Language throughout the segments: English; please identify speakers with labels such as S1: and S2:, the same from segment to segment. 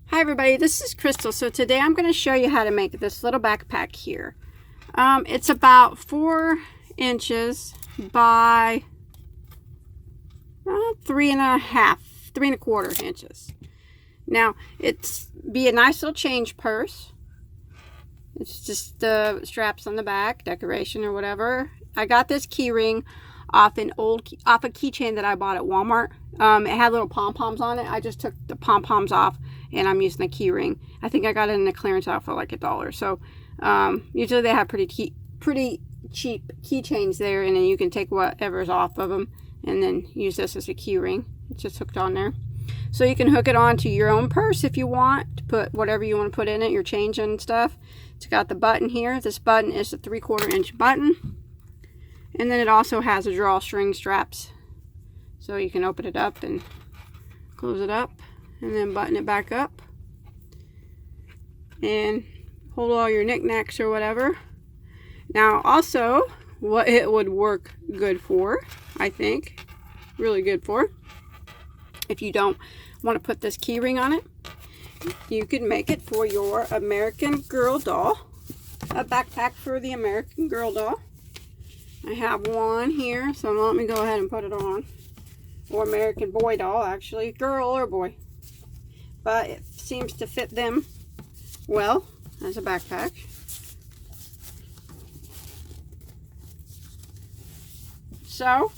S1: Hi everybody, this is Crystal. So today I'm going to show you how to make this little backpack here. It's about 4 inches by 3.25 inches. Now it's be a nice little change purse. It's just the straps on the back, decoration or whatever. I got this key ring off a keychain that I bought at Walmart. It had little pom-poms on it. I just took the pom-poms off and I'm using a key ring. I think I got it in the clearance out for like $1. So usually they have pretty cheap keychains there, and then you can take whatever's off of them and then use this as a key ring. It's just hooked on there. So you can hook it onto your own purse if you want to put whatever you want to put in it, your change and stuff. It's got the button here. This button is a 3/4 inch button. And then it also has a drawstring straps. So you can open it up and close it up and then button it back up. And hold all your knickknacks or whatever. Now also, what it would work good for, I think, really good for, if you don't want to put this key ring on it, you could make it for your American Girl doll. A backpack for the American Girl doll. I have one here, so let me go ahead and put it on. Or American Boy doll, actually. Girl or boy. But it seems to fit them well as a backpack. So,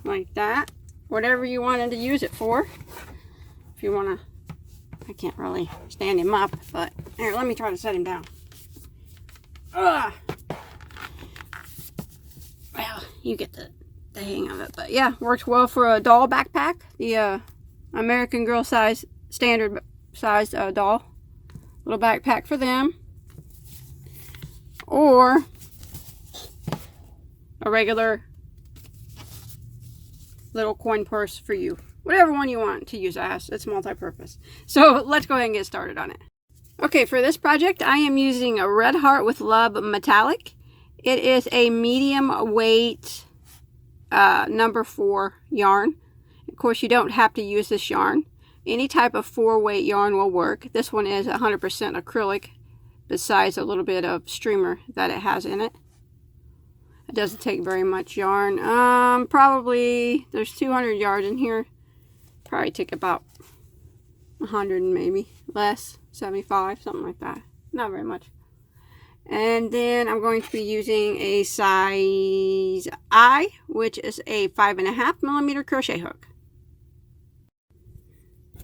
S1: like that. Whatever you wanted to use it for. If you want to, I can't really stand him up, but here, let me try to set him down. Well, you get the hang of it. But yeah, works well for a doll backpack. The American Girl size, standard size doll. Little backpack for them. Or a regular little coin purse for you. Whatever one you want to use as. It's multi-purpose. So let's go ahead and get started on it. Okay, for this project I am using a Red Heart with Love metallic. It is a medium weight number 4 yarn. Of course, you don't have to use this yarn. Any type of 4-weight yarn will work. This one is 100% acrylic, besides a little bit of streamer that it has in it. It doesn't take very much yarn. Probably there's 200 yards in here. Probably take about 100, maybe less, 75, something like that. Not very much. And then I'm going to be using a size I, which is a 5.5mm crochet hook.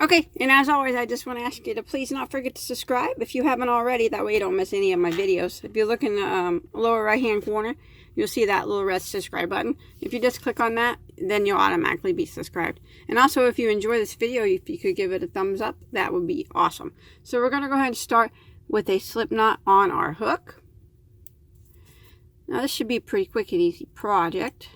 S1: Okay, and as always, I just want to ask you to please not forget to subscribe if you haven't already. That way you don't miss any of my videos. If you look in the lower right hand corner, you'll see that little red subscribe button. If you just click on that, then you'll automatically be subscribed. And also, if you enjoy this video, if you could give it a thumbs up, that would be awesome. So we're going to go ahead and start with a slip knot on our hook. Now this should be a pretty quick and easy project.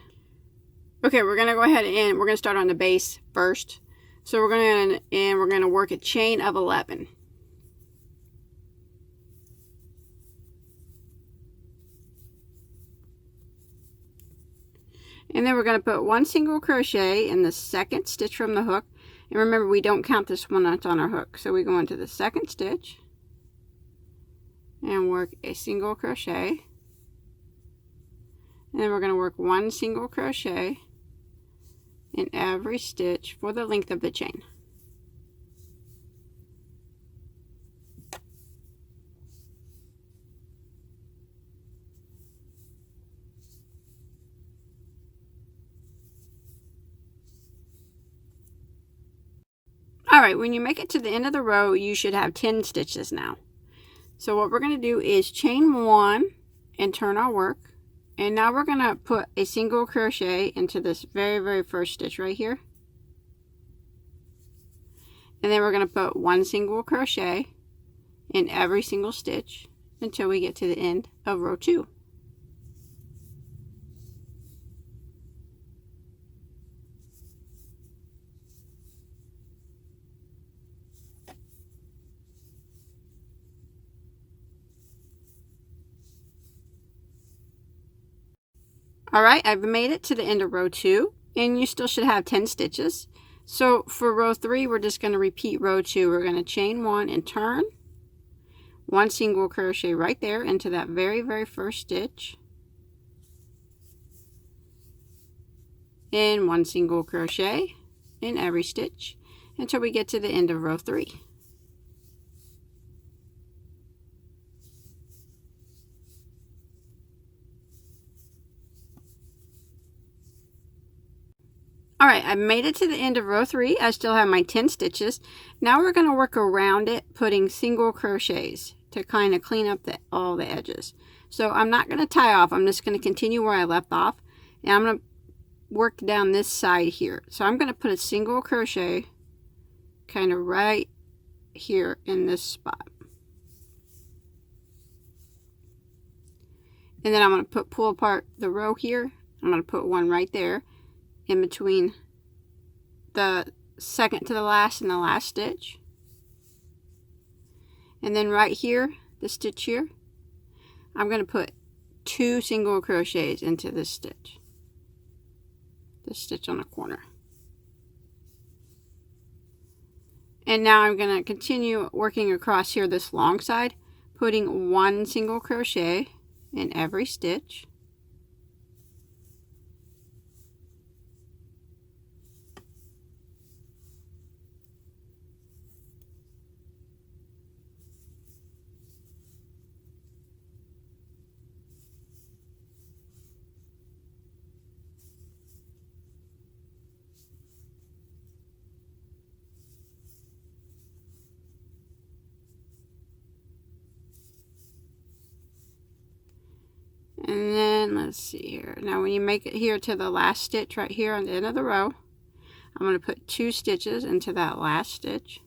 S1: Okay, we're going to go ahead and we're going to start on the base first. So we're going to work a chain of 11. And then we're going to put 1 single crochet in the second stitch from the hook. And remember, we don't count this one that's on our hook. So we go into the second stitch and work a single crochet. And then we're going to work 1 single crochet in every stitch for the length of the chain. Alright, when you make it to the end of the row, you should have 10 stitches now. So what we're going to do is chain 1 and turn our work. And now we're going to put a single crochet into this very first stitch right here. And then we're going to put 1 single crochet in every single stitch until we get to the end of row 2. Alright, I've made it to the end of row 2. and you still should have 10 stitches. So for row 3, we're just going to repeat row 2. We're going to chain 1 and turn 1 single crochet right there into that very first stitch, and 1 single crochet in every stitch until we get to the end of row 3. Alright, I made it to the end of row 3. I still have my 10 stitches. Now we're going to work around it, putting single crochets to kind of clean up all the edges. So I'm not going to tie off. I'm just going to continue where I left off. And I'm going to work down this side here. So I'm going to put a single crochet kind of right here in this spot. And then I'm going to pull apart the row here. I'm going to put one right there in between the second to the last and the last stitch. And then right here, the stitch here, I'm going to put 2 single crochets into this stitch on the corner. And now I'm going to continue working across here this long side, putting 1 single crochet in every stitch. And then let's see here. Now when you make it here to the last stitch right here on the end of the row, I'm going to put 2 stitches into that last stitch.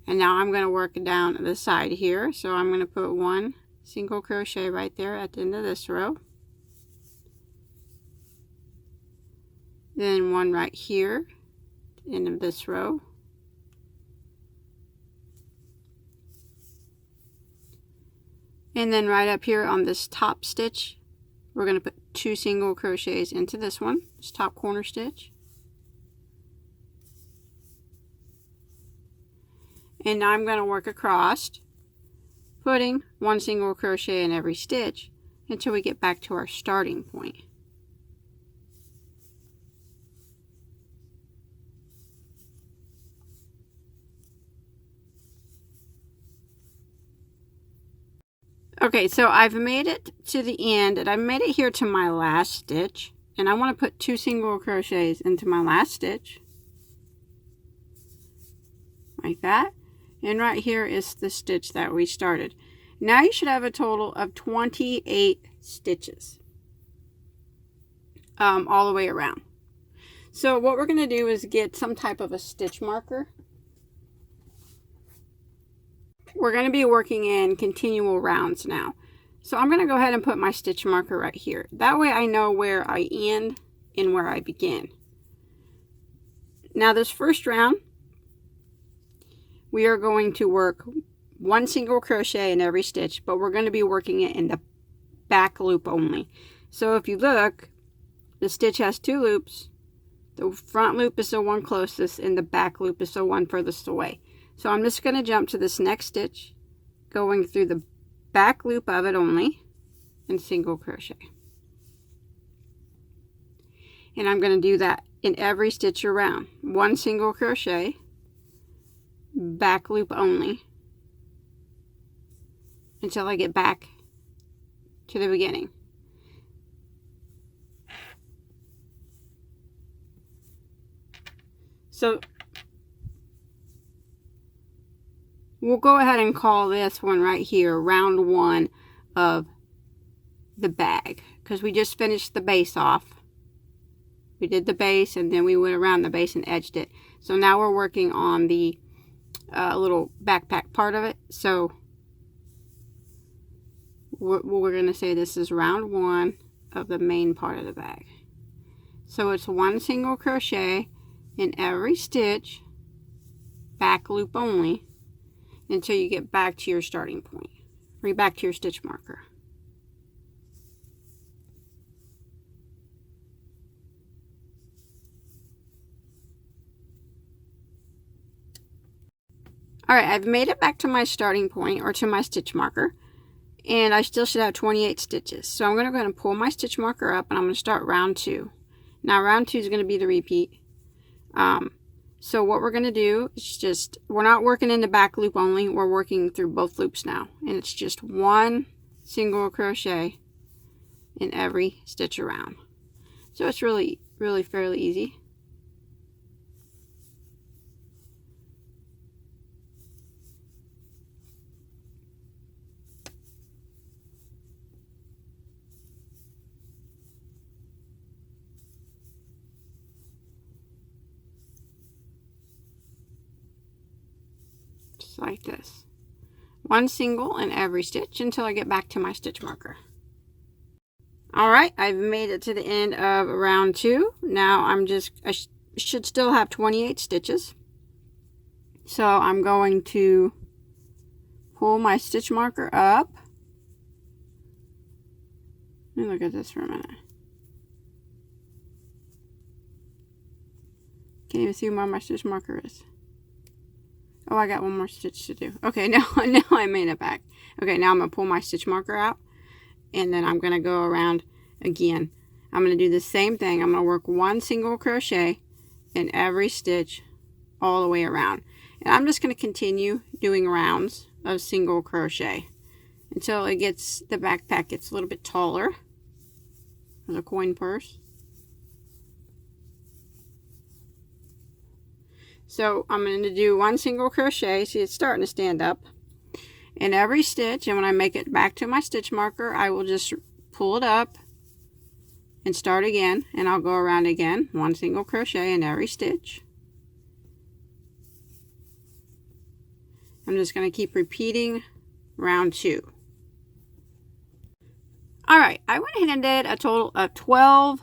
S1: And now I'm going to work down the side here. So I'm going to put 1 single crochet right there at the end of this row. Then 1 right here, end of this row. And then right up here on this top stitch, we're going to put 2 single crochets into this one, this top corner stitch. And now I'm going to work across, putting 1 single crochet in every stitch until we get back to our starting point. Okay, so I've made it to the end, and I've made it here to my last stitch, and I want to put 2 single crochets into my last stitch, like that. And right here is the stitch that we started. Now you should have a total of 28 stitches all the way around. So what we're going to do is get some type of a stitch marker. We're going to be working in continual rounds now. So I'm going to go ahead and put my stitch marker right here. That way I know where I end and where I begin. Now this first round, we are going to work 1 single crochet in every stitch, but we're going to be working it in the back loop only. So if you look, the stitch has 2 loops. The front loop is the one closest and the back loop is the one furthest away. So I'm just going to jump to this next stitch, going through the back loop of it only, and single crochet. And I'm going to do that in every stitch around. 1 single crochet, back loop only, until I get back to the beginning. So we'll go ahead and call this one right here round 1 of the bag, because we just finished the base off. We did the base and then we went around the base and edged it. So now we're working on the little backpack part of it. So we're going to say this is round 1 of the main part of the bag. So it's 1 single crochet in every stitch, back loop only, until you get back to your starting point, or back to your stitch marker. All right, I've made it back to my starting point, or to my stitch marker, and I still should have 28 stitches. So I'm going to go ahead and pull my stitch marker up, and I'm going to start round 2. Now round 2 is going to be the repeat. So what we're going to do is just, we're not working in the back loop only, we're working through both loops now, and it's just 1 single crochet in every stitch around. So it's really fairly easy. Just like this. 1 single in every stitch until I get back to my stitch marker. Alright, I've made it to the end of round 2. Now I should still have 28 stitches. So I'm going to pull my stitch marker up. Let me look at this for a minute. Can't even see where my stitch marker is. Oh, I got one more stitch to do. Okay, now I made it back. Okay, now I'm going to pull my stitch marker out, and then I'm going to go around again. I'm going to do the same thing. I'm going to work 1 single crochet in every stitch all the way around. And I'm just going to continue doing rounds of single crochet until it gets, the backpack gets a little bit taller. There's a coin purse. So I'm going to do 1 single crochet. See, it's starting to stand up in every stitch, and when I make it back to my stitch marker, I will just pull it up and start again, and I'll go around again, 1 single crochet in every stitch. I'm just going to keep repeating round 2. Alright, I went ahead and did a total of 12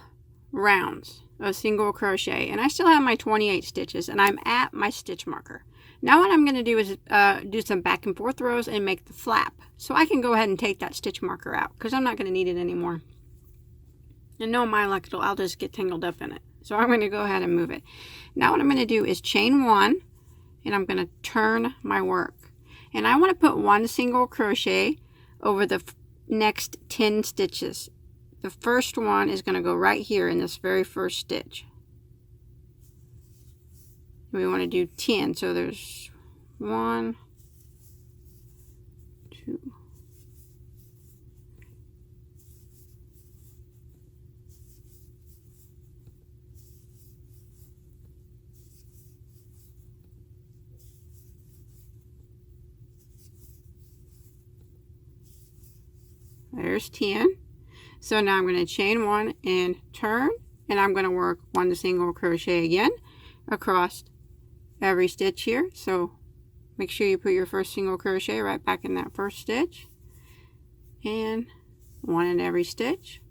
S1: rounds of single crochet, and I still have my 28 stitches, and I'm at my stitch marker. Now what I'm going to do is do some back and forth rows and make the flap, so I can go ahead and take that stitch marker out because I'm not going to need it anymore. And no, my luck, I'll just get tangled up in it. So I'm going to go ahead and move it. Now what I'm going to do is chain 1, and I'm going to turn my work, and I want to put 1 single crochet over the next 10 stitches. The first one is going to go right here in this very first stitch. We want to do 10, so there's 1, 2, there's 10. So now I'm going to chain 1 and turn, and I'm going to work 1 single crochet again across every stitch here. So make sure you put your first single crochet right back in that first stitch, and 1 in every stitch.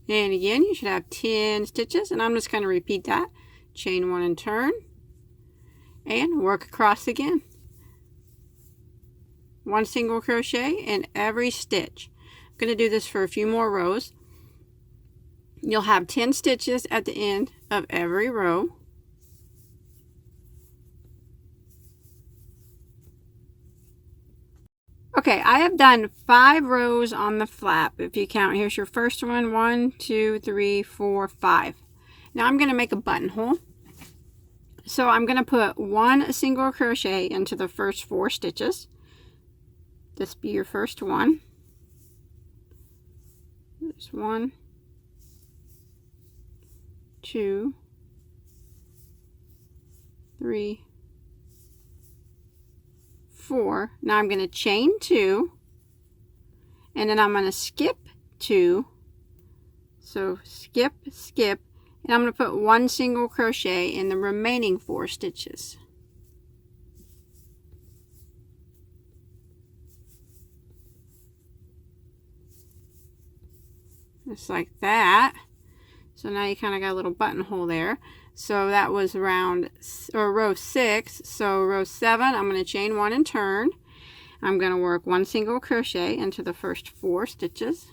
S1: And again, you should have 10 stitches, and I'm just going to repeat that. Chain 1 and turn, and work across again. 1 single crochet in every stitch. I'm going to do this for a few more rows. You'll have 10 stitches at the end of every row. Okay, I have done 5 rows on the flap. If you count, here's your first one, 1, 2, 3, 4, 5. Now I'm going to make a buttonhole. So I'm going to put 1 single crochet into the first 4 stitches. This be your first one. There's 1, 2, 3, 4. Now I'm going to chain 2, and then I'm going to skip 2. So skip, skip, and I'm going to put 1 single crochet in the remaining 4 stitches. Just like that. So now you kind of got a little buttonhole there. So that was row 6. So row 7, I'm going to chain 1 and turn. I'm going to work 1 single crochet into the first 4 stitches.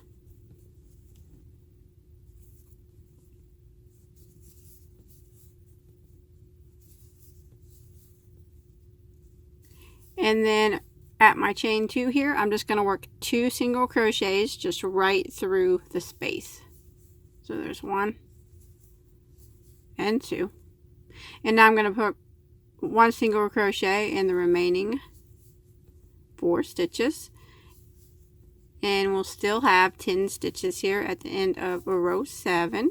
S1: And then at my chain 2 here, I'm just going to work 2 single crochets just right through the space. So there's 1 and 2. And now I'm going to put 1 single crochet in the remaining 4 stitches. And we'll still have 10 stitches here at the end of row 7.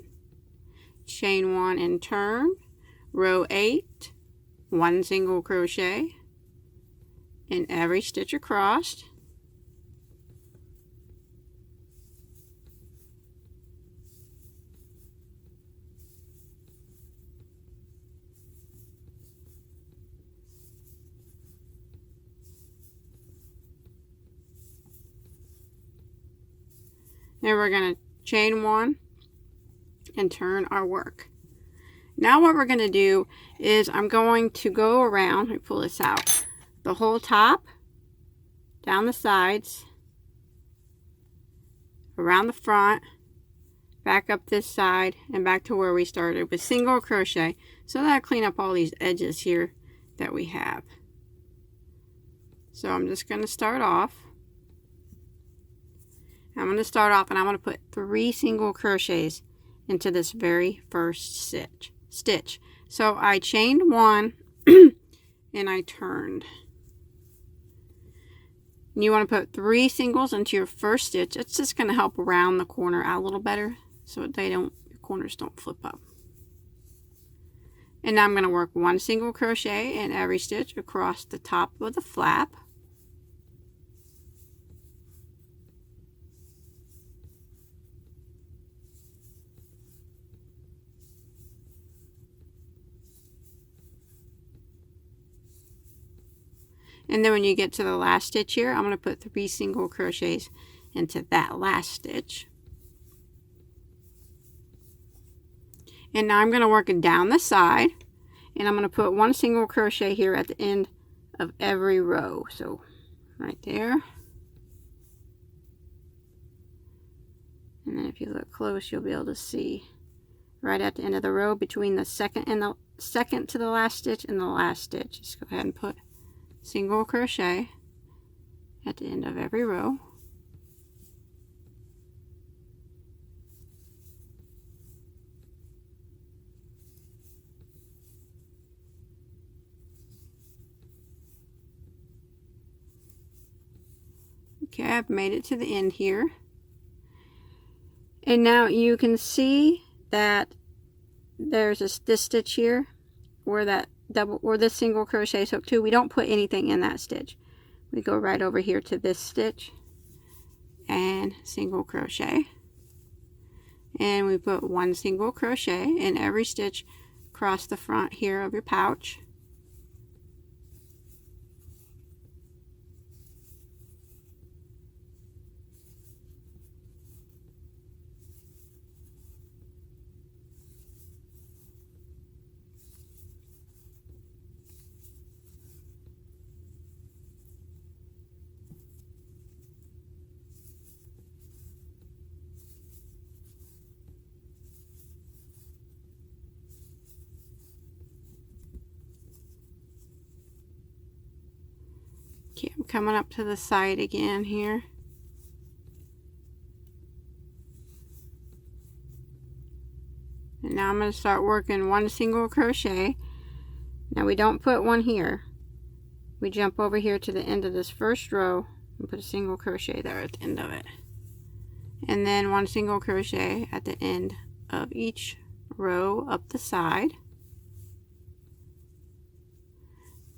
S1: Chain 1 and turn. Row 8, 1 single crochet in every stitch across. Then we're going to chain 1 and turn our work. Now what we're going to do is I'm going to go around, let me pull this out, the whole top, down the sides, around the front, back up this side, and back to where we started with single crochet. So that'll clean up all these edges here that we have. So I'm just going to start off. I'm going to start off and I'm going to put 3 single crochets into this very first stitch. So I chained 1 and I turned. And you want to put 3 singles into your first stitch. It's just going to help round the corner out a little better so your corners don't flip up. And now I'm going to work 1 single crochet in every stitch across the top of the flap. And then when you get to the last stitch here, I'm going to put 3 single crochets into that last stitch. And now I'm going to work it down the side, and I'm going to put 1 single crochet here at the end of every row. So right there. And then if you look close, you'll be able to see right at the end of the row between the second to the last stitch and the last stitch. Just go ahead and put single crochet at the end of every row. Okay, I've made it to the end here. And now you can see that there's this stitch here where that this single crochet is hooked to. We don't put anything in that stitch. We go right over here to this stitch and single crochet. And we put 1 single crochet in every stitch across the front here of your pouch. Okay, I'm coming up to the side again here. And now I'm going to start working 1 single crochet. Now we don't put 1 here. We jump over here to the end of this first row and put a single crochet there at the end of it. And then 1 single crochet at the end of each row up the side.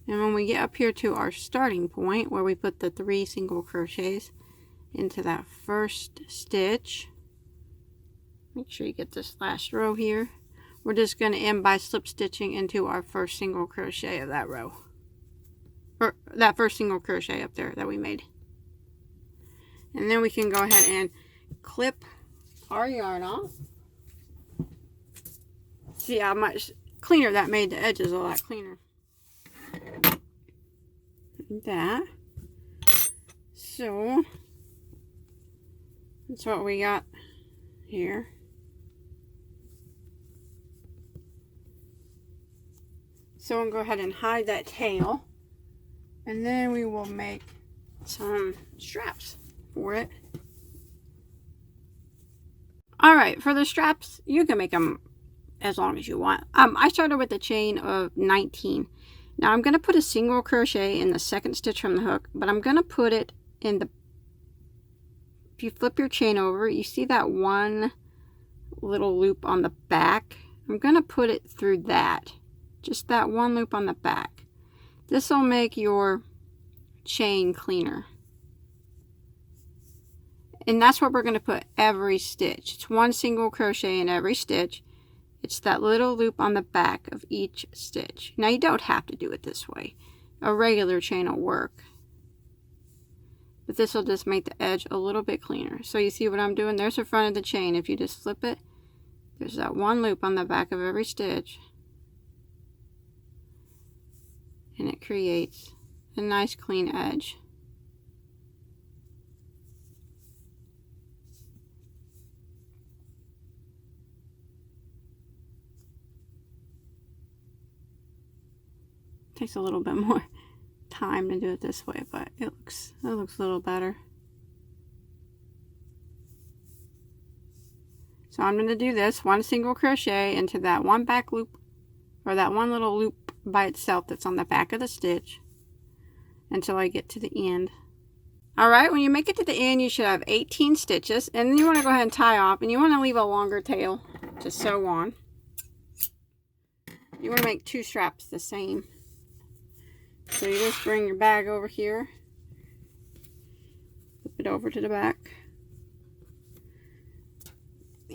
S1: And when we get up here to our starting point where we put the 3 single crochets into that first stitch, make sure you get this last row here. We're just going to end by slip stitching into our first single crochet of that row, or that first single crochet up there that we made. And then we can go ahead and clip our yarn off. See how much cleaner that made the edges a lot cleaner. Like that. So that's what we got here. So I'm going to go ahead and hide that tail. And then we will make some straps for it. Alright, for the straps, you can make them as long as you want. I started with a chain of 19. Now I'm going to put a single crochet in the second stitch from the hook, but I'm going to put it in the, if you flip your chain over, you see that one little loop on the back? I'm going to put it through that. Just that one loop on the back. This will make your chain cleaner. And that's where we're going to put every stitch. It's one single crochet in every stitch. It's that little loop on the back of each stitch. Now you don't have to do it this way. A regular chain will work. But this will just make the edge a little bit cleaner. So you see what I'm doing? There's the front of the chain. If you just flip it, there's that one loop on the back of every stitch. And it creates a nice clean edge. Takes a little bit more time to do it this way, but it looks a little better. So I'm going to do this one single crochet into that one back loop, or that one little loop by itself that's on the back of the stitch, until I get to the end. Alright, when you make it to the end, you should have 18 stitches, and then you want to go ahead and tie off, and you want to leave a longer tail to sew on. You want to make two straps the same. So you just bring your bag over here, flip it over to the back,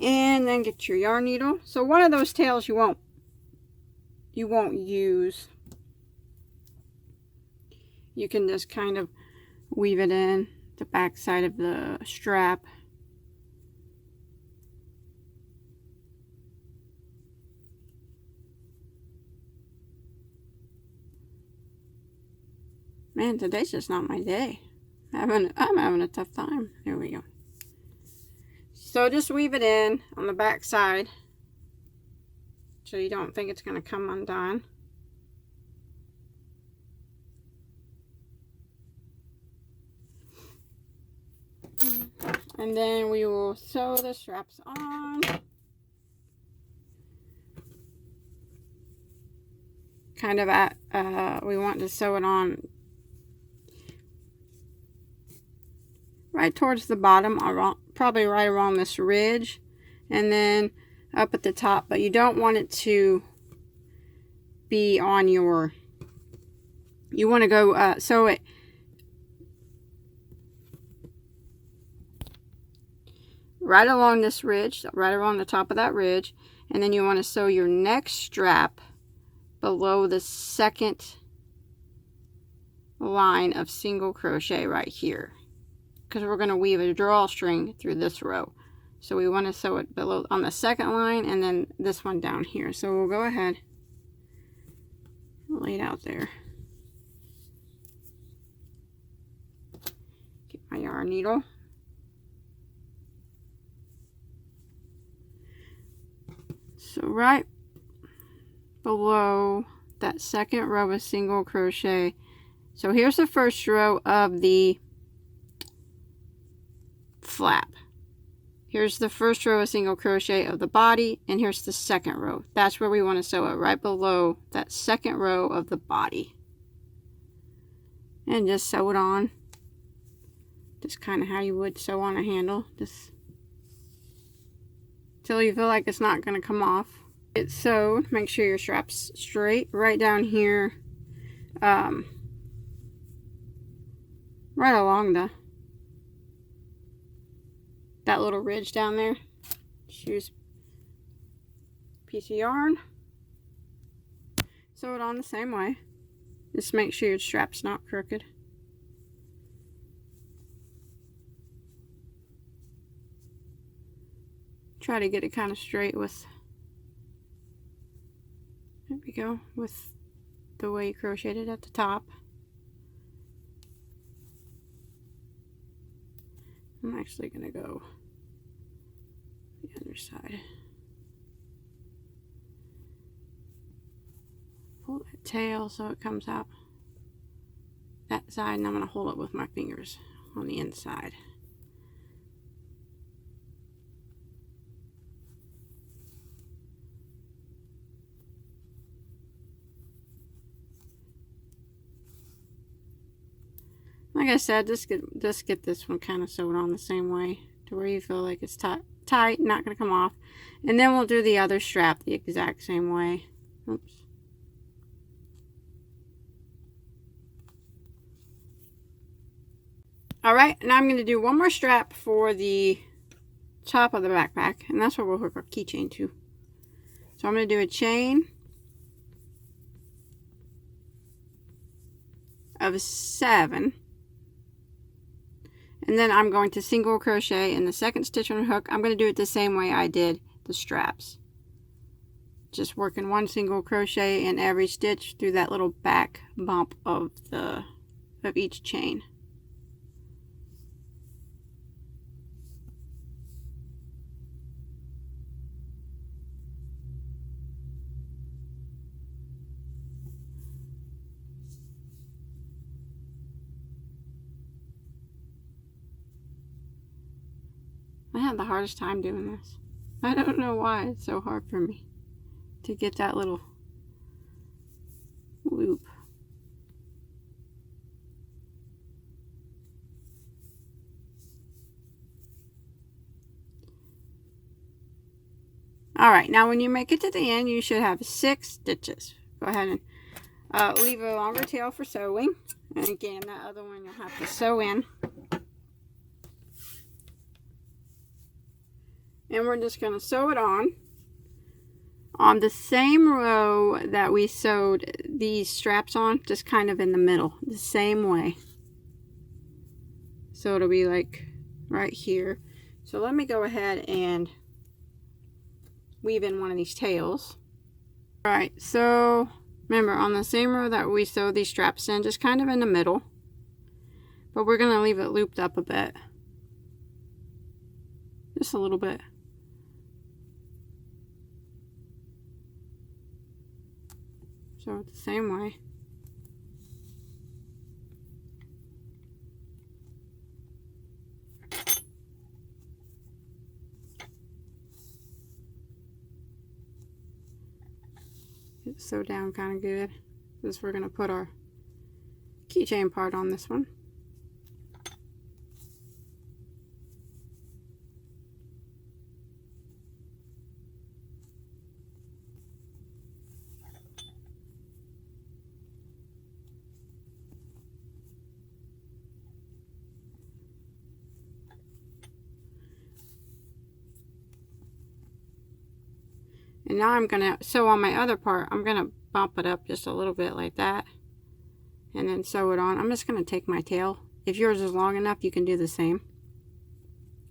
S1: and then get your yarn needle. So one of those tails you won't use. You can just kind of weave it in the back side of the strap. Man, today's just not my day. I'm having a tough time. There we go. So just weave it in on the back side so you don't think it's going to come undone. And then we will sew the straps on. Kind of at, we want to sew it on right towards the bottom, probably right around this ridge, and then up at the top, but you don't want it to be on your, you want to go sew it right along this ridge, right around the top of that ridge, and then you want to sew your next strap below the second line of single crochet right here, because we're going to weave a drawstring through this row. So we want to sew it below on the second line, and then this one down here. So we'll go ahead and lay it out there. Get my yarn needle. So right below that second row of single crochet. So here's the first row of the flap. Here's the first row of single crochet of the body, and here's the second row. That's where we want to sew it, right below that second row of the body. And just sew it on. Just kind of how you would sew on a handle. Just till you feel like it's not going to come off. Get sewed. Make sure your strap's straight. Right down here. Right along that little ridge down there. Just use a piece of yarn. Sew it on the same way. Just make sure your strap's not crooked. Try to get it kind of straight with go, with the way you crocheted at the top. I'm actually going to go the other side. Pull that tail so it comes out that side, and I'm going to hold it with my fingers on the inside. Like I said, just get this one kind of sewed on the same way to where you feel like it's tight, not going to come off. And then we'll do the other strap the exact same way. Oops. Alright, now I'm going to do one more strap for the top of the backpack, and that's where we'll hook our keychain to. So I'm going to do a chain of 7, and then I'm going to single crochet in the second stitch on the hook. I'm going to do it the same way I did the straps, just working one single crochet in every stitch through that little back bump of each chain. I have the hardest time doing this. I don't know why it's so hard for me to get that little loop. Alright, now when you make it to the end, you should have 6 stitches. Go ahead and leave a longer tail for sewing. And again, that other one you'll have to sew in. And we're just going to sew it on the same row that we sewed these straps on, just kind of in the middle, the same way. So it'll be like right here. So let me go ahead and weave in one of these tails. Alright, so remember, on the same row that we sewed these straps in, just kind of in the middle, but we're going to leave it looped up a bit. Just a little bit. So it's the same way. Get it sewed down kind of good, because we're going to put our keychain part on this one. And now I'm going to sew on my other part. I'm going to bump it up just a little bit like that. And then sew it on. I'm just going to take my tail. If yours is long enough, you can do the same.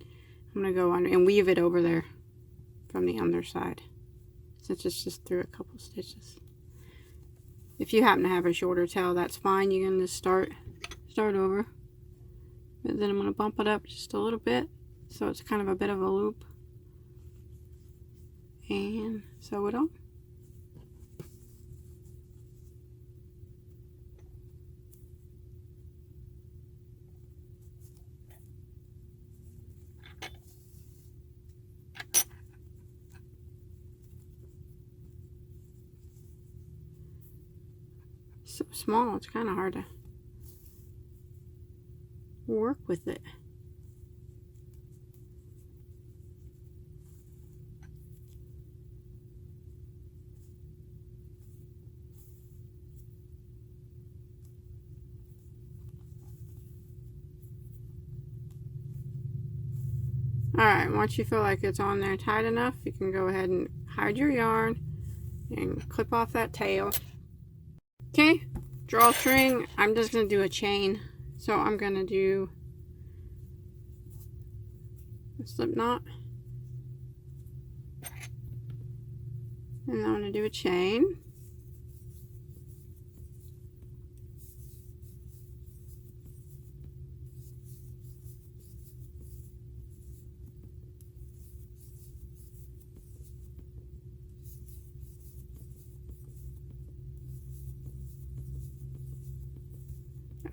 S1: I'm going to go under and weave it over there from the underside, since it's just through a couple stitches. If you happen to have a shorter tail, that's fine. You can just start over. But then I'm going to bump it up just a little bit, so it's kind of a bit of a loop. And sew it on. So small, it's kind of hard to work with it. Alright, once you feel like it's on there tight enough, you can go ahead and hide your yarn and clip off that tail. Okay, drawstring, I'm just going to do a chain. So I'm going to do a slip knot. And I'm going to do a chain.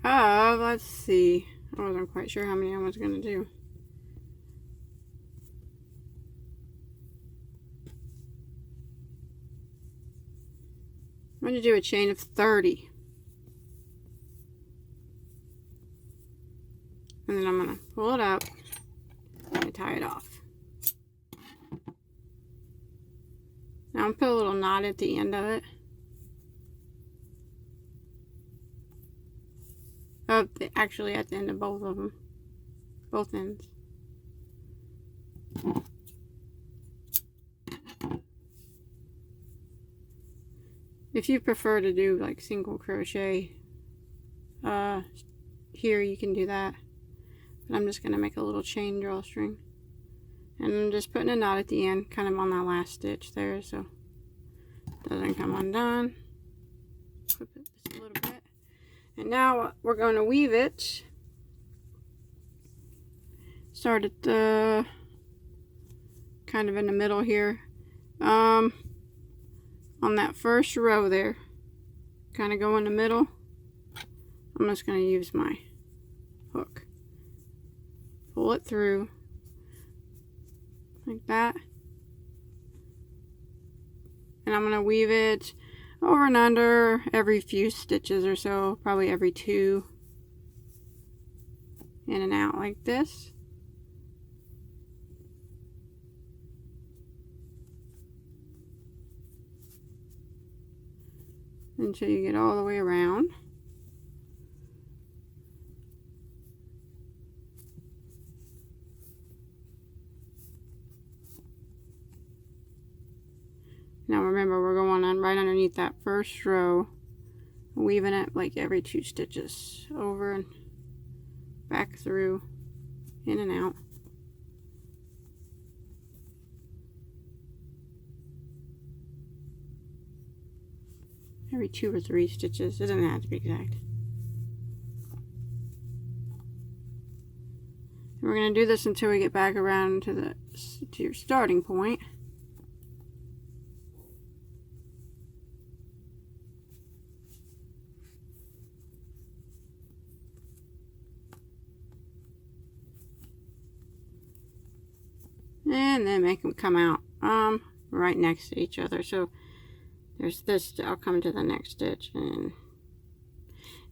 S1: of, let's see, I wasn't quite sure how many I was going to do. I'm going to do a chain of 30. And then I'm going to pull it up and tie it off. Now I'm going to put a little knot at the end of it. Actually at the end of both of them. Both ends. If you prefer to do like single crochet here, you can do that. But I'm just going to make a little chain drawstring. And I'm just putting a knot at the end, kind of on that last stitch there, so it doesn't come undone. Flip it just a little bit. And now we're going to weave it. Start at the kind of in the middle here. On that first row there. Kind of go in the middle. I'm just going to use my hook. Pull it through. Like that. And I'm going to weave it over and under every few stitches or so, probably every 2, in and out like this. Until you get all the way around. Now remember, we're going on right underneath that first row, weaving it like every 2 stitches, over and back through, in and out. Every 2 or 3 stitches, it doesn't have to be exact. And we're going to do this until we get back around to your starting point. And then make them come out right next to each other. So there's this, I'll come to the next stitch, and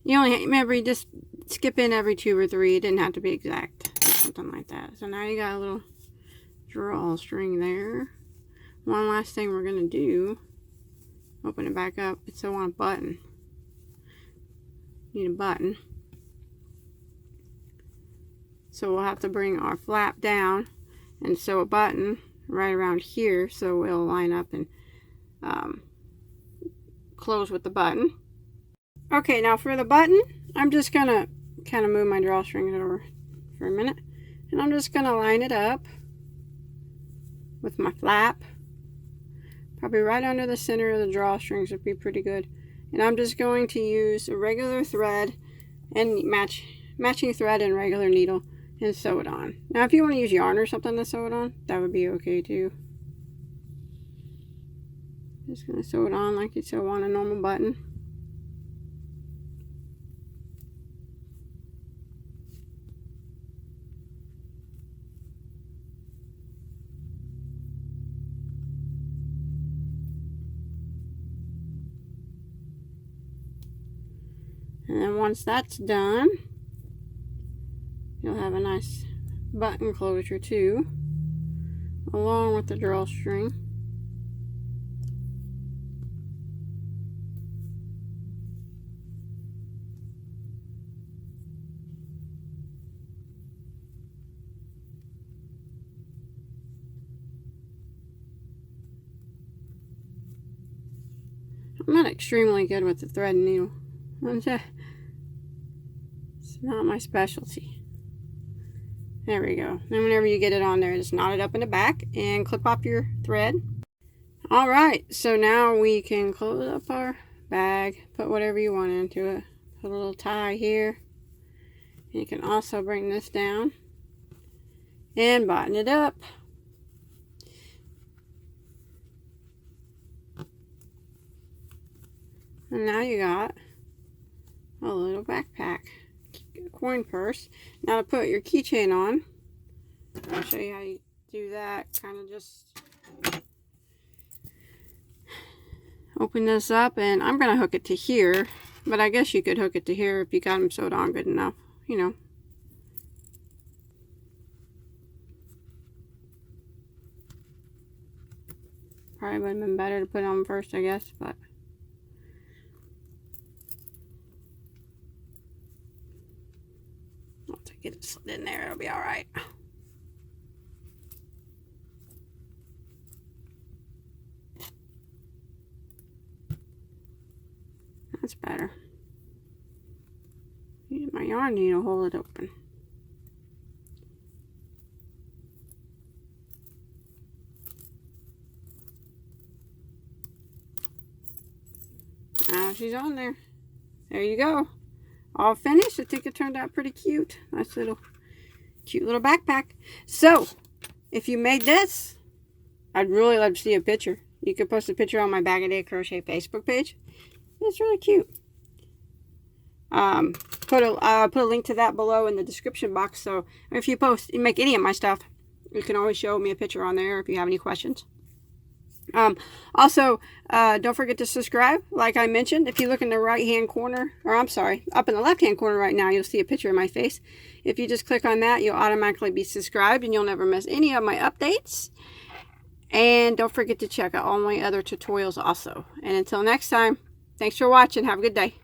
S1: you only remember, you just skip in every 2 or 3. It didn't have to be exact, something like that. So now you got a little drawstring there. One last thing we're going to do, open it back up. It's so on a button. Need a button. So we'll have to bring our flap down and sew a button right around here, so we'll line up and close with the button. Okay, now for the button, I'm just gonna kind of move my drawstrings over for a minute, and I'm just gonna line it up with my flap, probably right under the center of the drawstrings would be pretty good. And I'm just going to use a regular thread and matching thread and regular needle and sew it on. Now if you want to use yarn or something to sew it on, that would be okay too. Just going to sew it on like you sew on a normal button. And then once that's done, you'll have a nice button closure too, along with the drawstring. I'm not extremely good with the thread and needle. It's not my specialty. There we go. Then whenever you get it on there, just knot it up in the back and clip off your thread. Alright, so now we can close up our bag, put whatever you want into it. Put a little tie here. And you can also bring this down and button it up. And now you got a little backpack. coin purse. Now to put your keychain on, I'll show you how you do that. Kind of just open this up, and I'm going to hook it to here, but I guess you could hook it to here if you got them sewed on good enough, you know. Probably would have been better to put it on first, I guess, but once I get it slid in there, it'll be all right. That's better. Use my yarn needle, hold it open. Now she's on there. There you go. All finished. I think it turned out pretty cute. Nice little, cute little backpack. So, if you made this, I'd really love to see a picture. You could post a picture on my Bag A Day Crochet Facebook page. It's really cute. Put a link to that below in the description box. So if you make any of my stuff, you can always show me a picture on there if you have any questions. Also, don't forget to subscribe. Like I mentioned, if you look in the right hand corner, or I'm sorry, up in the left hand corner right now, you'll see a picture of my face. If you just click on that, you'll automatically be subscribed and you'll never miss any of my updates. And don't forget to check out all my other tutorials also. And until next time, thanks for watching. Have a good day.